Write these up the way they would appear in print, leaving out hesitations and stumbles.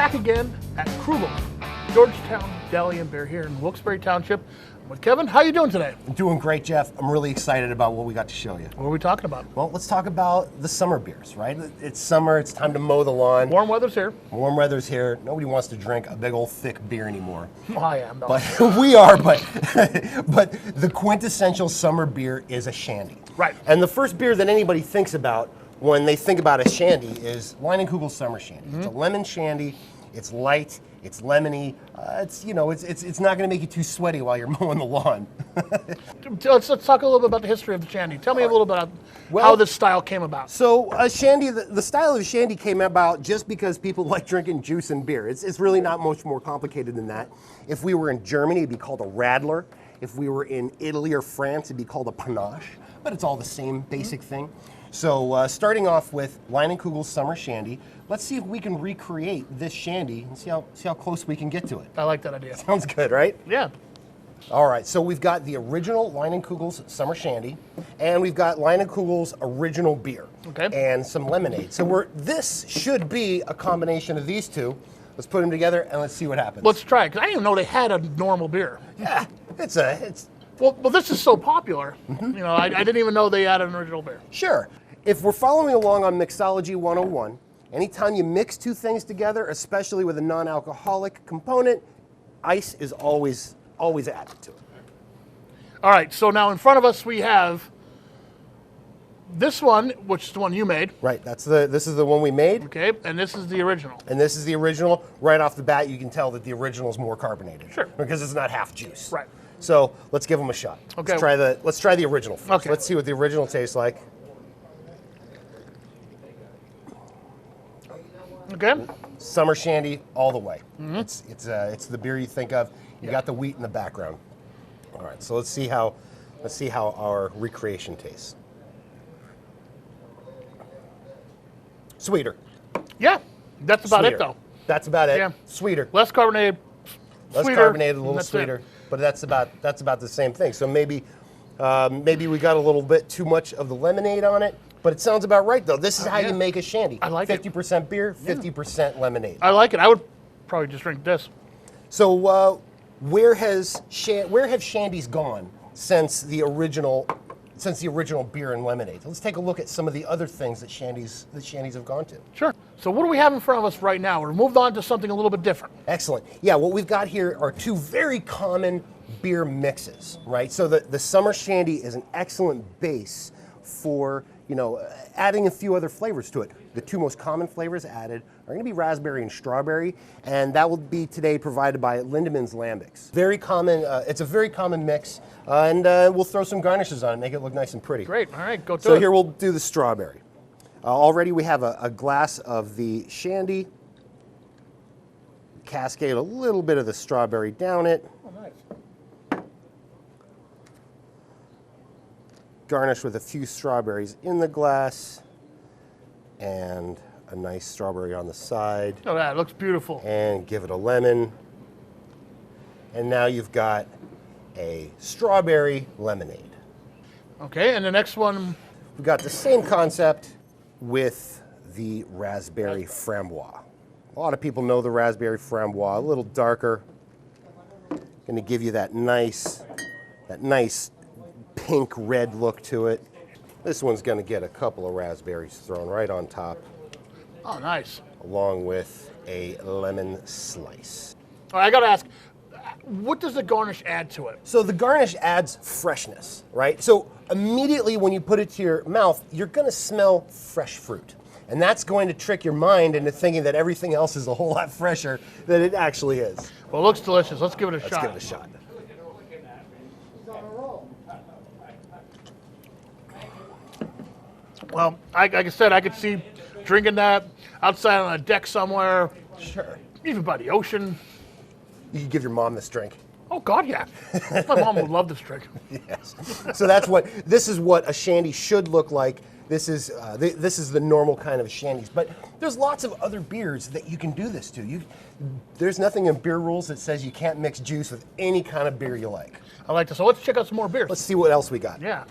back again at Krugel, Gerorgetown Deli and Beer here in Wilkes-Barre Township. I'm with Kevin. How you doing today? I'm doing great, Jeff. I'm really excited about what we got to show you. What are we talking about? Well, let's talk about the summer beers, right? It's summer, it's time to mow the lawn. Warm weather's here. Warm weather's here. Nobody wants to drink a big old thick beer anymore. Well, I am, though. But we are, but the quintessential summer beer is a Shandy. Right. And the first beer that anybody thinks about when they think about a Shandy is Leinenkugel Summer Shandy. It's a lemon Shandy. It's light. It's lemony. It's not going to make you too sweaty while you're mowing the lawn. Let's talk a little bit about the history of the Shandy. Tell me a little bit about how this style came about. So Shandy, the style of Shandy came about just because people like drinking juice and beer. It's really not much more complicated than that. If we were in Germany, it'd be called a Radler. If we were in Italy or France, it'd be called a Panache. But it's all the same basic thing. So starting off with Leinenkugel Summer Shandy, let's see if we can recreate this Shandy and see how close we can get to it. I like that idea. Sounds good, right? Yeah. All right, so we've got the original Leinenkugel's Summer Shandy, and we've got Leinenkugel's original beer, and some lemonade. So this should be a combination of these two. Let's put them together and let's see what happens. Let's try it, because I didn't even know they had a normal beer. Yeah, Well, this is so popular. You know, I didn't even know they had an original beer. Sure. If we're following along on Mixology 101, anytime you mix two things together, especially with a non-alcoholic component, ice is always added to it. All right, so now in front of us we have this one, which is the one you made. Right, this is the one we made. Okay, and this is the original. And this is the original. Right off the bat, you can tell that the original is more carbonated. Sure. Because it's not half juice. Right. So let's give them a shot. Okay. Let's try the original first. Okay. Let's see what the original tastes like. Okay. Summer Shandy all the way. It's the beer you think of. You got the wheat in the background. All right, so let's see how our recreation tastes. Sweeter. Yeah, that's about Sweeter. it though. That's about it. Yeah. Sweeter. Less carbonated. Less sweeter, carbonated, a little that's sweeter. it. But that's about the same thing. So maybe we got a little bit too much of the lemonade on it. But it sounds about right, though. This is how you make a Shandy. I like 50% beer, 50% lemonade. I like it. I would probably just drink this. So where have Shandies gone since the original beer and lemonade? Let's take a look at some of the other things that Shandies have gone to. Sure. So what do we have in front of us right now? We're moved on to something a little bit different. Excellent. Yeah, what we've got here are two very common beer mixes, right? So the Summer Shandy is an excellent base for adding a few other flavors to it. The two most common flavors added are going to be raspberry and strawberry, and that will be today provided by Lindemann's Lambics. Very common. It's a very common mix, and we'll throw some garnishes on it, make it look nice and pretty. Great. All right, go to it. So here we'll do the strawberry. Already we have a glass of the Shandy. Cascade a little bit of the strawberry down it. Oh, nice. Garnish with a few strawberries in the glass and a nice strawberry on the side. Oh, that looks beautiful. And give it a lemon. And now you've got a strawberry lemonade. Okay, and the next one. We've got the same concept with the raspberry framboise. A lot of people know the raspberry framboise, a little darker. Going to give you that nice pink red look to it. This one's going to get a couple of raspberries thrown right on top. Oh, nice. Along with a lemon slice. All right, I got to ask, what does the garnish add to it? So the garnish adds freshness, right? So immediately when you put it to your mouth, you're going to smell fresh fruit. And that's going to trick your mind into thinking that everything else is a whole lot fresher than it actually is. Well, it looks delicious. Let's give it a shot. Let's give it a shot. Well, like I said, I could see drinking that outside on a deck somewhere. Sure. Even by the ocean. You could give your mom this drink. Oh, God, yeah. My mom would love this drink. Yes. So this is what a Shandy should look like. This is the normal kind of Shandies. But there's lots of other beers that you can do this to. There's nothing in beer rules that says you can't mix juice with any kind of beer you like. I like this. So let's check out some more beers. Let's see what else we got. Yeah.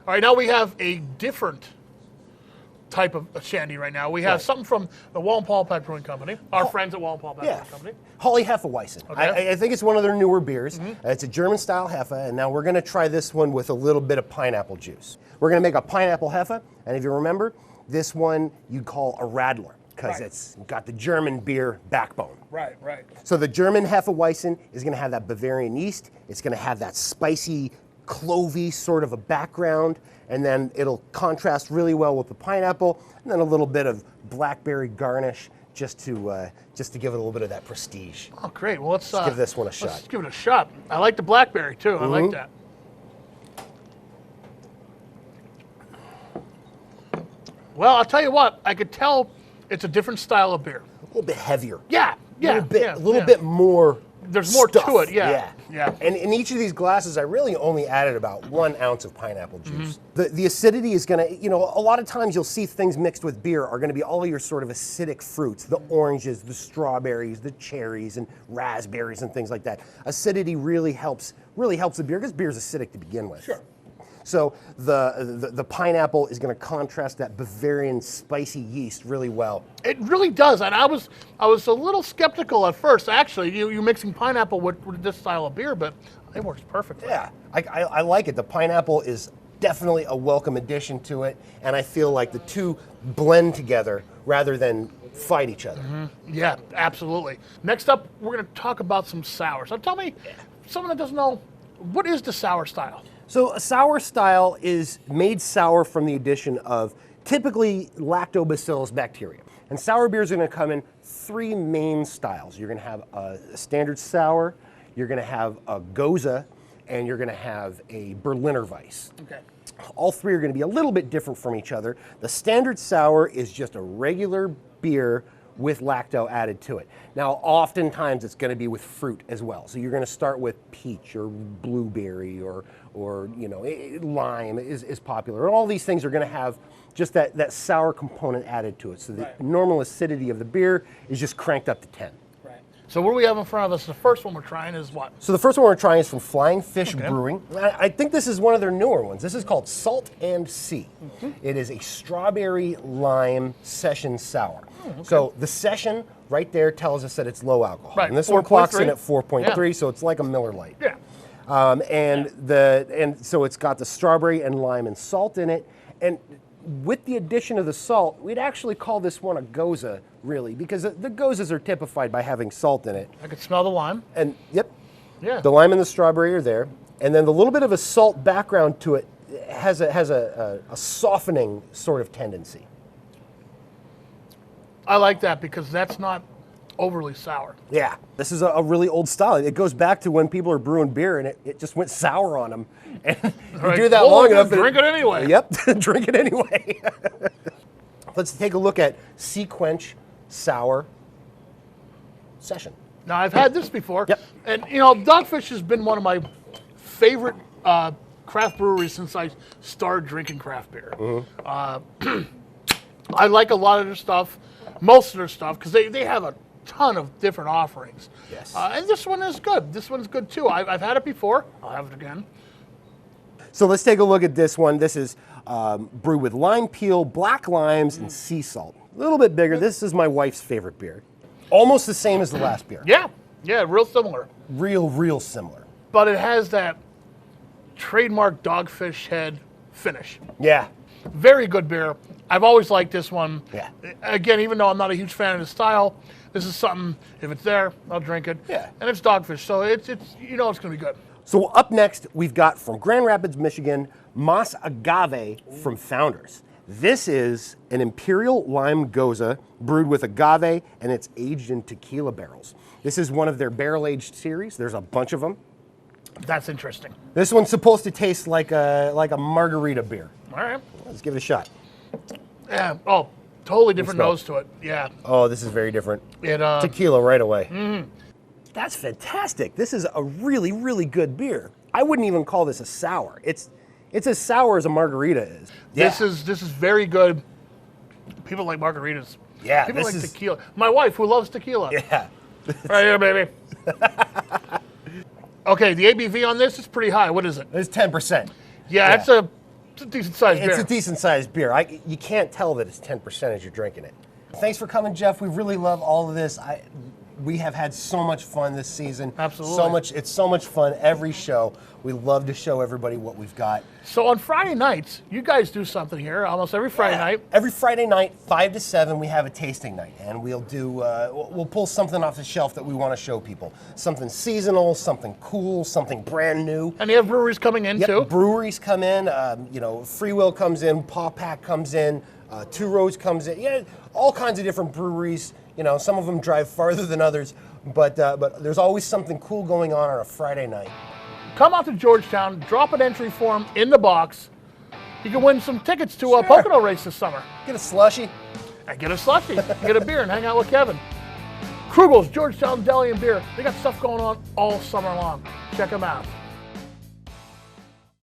All right, now we have a different type of shandy right now. We have something from the Wallenpaul Pike Brewing Company, our friends at Wallenpaul Pike Brewing Company. Holly Hefeweizen. Okay. I think it's one of their newer beers. It's a German-style Hefe, and now we're going to try this one with a little bit of pineapple juice. We're going to make a pineapple Hefe, and if you remember, this one you'd call a Radler, because it's got the German beer backbone. Right. So the German Hefeweizen is going to have that Bavarian yeast. It's going to have that spicy, clovey sort of a background, and then it'll contrast really well with the pineapple, and then a little bit of blackberry garnish just to give it a little bit of that prestige. Oh, great. Well, let's give this one a shot. Let's give it a shot. I like the blackberry too. I like that. Well, I'll tell you what. I could tell it's a different style of beer. A little bit heavier. Yeah. A little bit more. There's more stuff. to it. Yeah. And in each of these glasses, I really only added about 1 ounce of pineapple juice. The acidity is going to, a lot of times you'll see things mixed with beer are going to be all your sort of acidic fruits, the oranges, the strawberries, the cherries, and raspberries and things like that. Acidity really helps the beer because beer is acidic to begin with. Sure. So the pineapple is going to contrast that Bavarian spicy yeast really well. It really does, and I was a little skeptical at first. Actually, you mixing pineapple with this style of beer, but it works perfectly. Yeah, I like it. The pineapple is definitely a welcome addition to it, and I feel like the two blend together rather than fight each other. Yeah, absolutely. Next up, we're going to talk about some sours. Now, tell me, someone that doesn't know, what is the sour style? So a sour style is made sour from the addition of typically lactobacillus bacteria. And sour beers are going to come in 3 main styles. You're going to have a standard sour, you're going to have a Goza, and you're going to have a Berliner Weiss. Okay. All 3 are going to be a little bit different from each other. The standard sour is just a regular beer with lacto added to it. Now, oftentimes it's going to be with fruit as well. So you're going to start with peach or blueberry or lime is popular. And all these things are going to have just that sour component added to it. So the normal acidity of the beer is just cranked up to 10. Right. So what do we have in front of us? The first one we're trying is what? So the first one we're trying is from Flying Fish Brewing. I think this is one of their newer ones. This is called Salt and Sea. It is a strawberry lime session sour. So the session right there tells us that it's low alcohol. Right. And this one clocks in at 4.3, so it's like a Miller Lite. Yeah. And so it's got the strawberry and lime and salt in it. And with the addition of the salt, we'd actually call this one a Goza, really, because the Gozas are typified by having salt in it. I could smell the lime. And yep, Yeah. the lime and the strawberry are there. And then the little bit of a salt background to it has a softening sort of tendency. I like that because that's not overly sour. Yeah, this is a really old style. It goes back to when people are brewing beer and it just went sour on them. And you do that long enough. Drink it anyway. Yep, drink it anyway. Let's take a look at Sequench Sour Session. Now, I've had this before. Yep. And, Dogfish has been one of my favorite craft breweries since I started drinking craft beer. I like a lot of their stuff, most of their stuff, because they have a ton of different offerings. Yes. And this one is good. This one's good, too. I've had it before. I'll have it again. So let's take a look at this one. This is brewed with lime peel, black limes, and sea salt. A little bit bigger. This is my wife's favorite beer. Almost the same as the last beer. Yeah, real similar. Real similar. But it has that trademark Dogfish head finish. Yeah. Very good beer. I've always liked this one. Yeah. Again, even though I'm not a huge fan of the style, this is something, if it's there, I'll drink it. Yeah. And it's Dogfish, so it's it's going to be good. So up next, we've got from Grand Rapids, Michigan, Mas Agave from Founders. This is an Imperial Lime Goza brewed with agave, and it's aged in tequila barrels. This is one of their barrel-aged series. There's a bunch of them. That's interesting. This one's supposed to taste like a margarita beer. All right. Let's give it a shot. Yeah. Oh, totally different nose to it. Yeah. Oh, this is very different. It Tequila right away. That's fantastic. This is a really good beer. I wouldn't even call this a sour. It's as sour as a margarita is. Yeah. This is very good. People like margaritas. Yeah. People like tequila. My wife, who loves tequila. Yeah. Right here, baby. Okay, the ABV on this is pretty high. What is it? It's 10%. Yeah, It's a decent sized beer. It's a decent sized beer. You can't tell that it's 10% as you're drinking it. Thanks for coming, Jeff. We really love all of this. We have had so much fun this season. Absolutely. It's so much fun every show. We love to show everybody what we've got. So on Friday nights, you guys do something here almost every Friday night. Every Friday night, 5 to 7, we have a tasting night, and we'll pull something off the shelf that we want to show people. Something seasonal, something cool, something brand new. And you have breweries coming in too? Breweries come in. Free Will comes in. Paw Pack comes in. Two Roads comes in. Yeah, all kinds of different breweries. Some of them drive farther than others, but there's always something cool going on a Friday night. Come out to Georgetown, drop an entry form in the box. You can win some tickets to a Pocono race this summer. Get a slushie. And get a slushie, get a beer, and hang out with Kevin. Krugel's Georgetown Deli and Beer. They got stuff going on all summer long. Check them out.